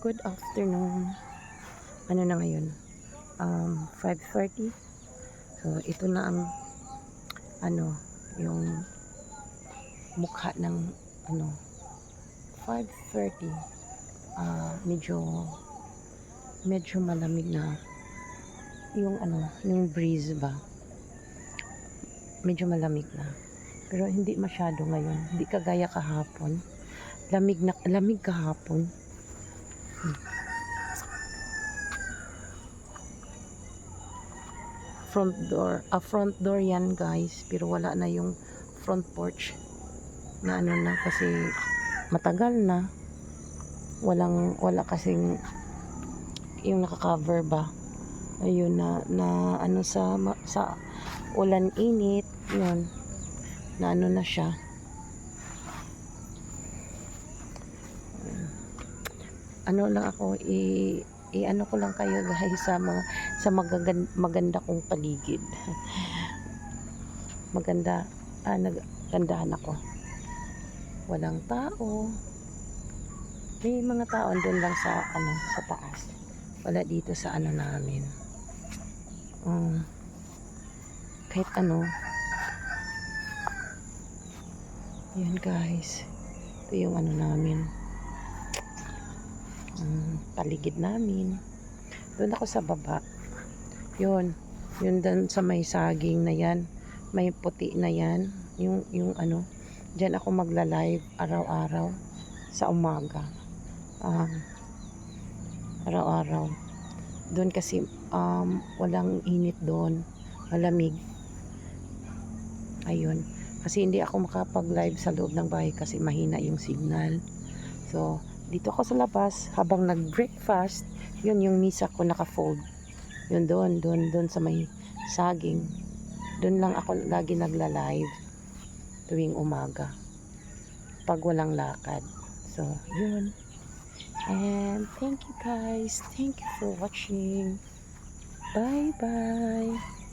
Good afternoon. Ano na ngayon? 5:30. So, ito na ang yung mukha ng 5:30. Medyo malamig na yung breeze ba. Medyo malamig na. Pero hindi masyado ngayon. Hindi kagaya kahapon. Lamig kahapon. Front door yan guys, pero wala na yung front porch na na kasi matagal na wala kasing yung naka-cover ba, ayun na sa ulan init yun na na siya. Lang ako ko lang kayo guys sa maganda kong paligid. Nagandahan ako. Walang tao. May mga tao doon lang sa taas. Wala dito sa namin. Kahit yan guys. Ito yung namin. Paligid namin. Doon ako sa baba. Yun doon sa may saging na yan, may puti na yan, yung diyan ako magla-live araw-araw sa umaga. Araw-araw. Doon kasi walang init doon, malamig. Ayun. Kasi hindi ako makapag-live sa loob ng bahay kasi mahina yung signal. So, dito ako sa labas habang nag-breakfast. Yun yung misa ko naka-fold. Yun doon sa may saging. Doon lang ako lagi nagla-live tuwing umaga pag walang lakad. So, yun. And thank you guys. Thank you for watching. Bye-bye.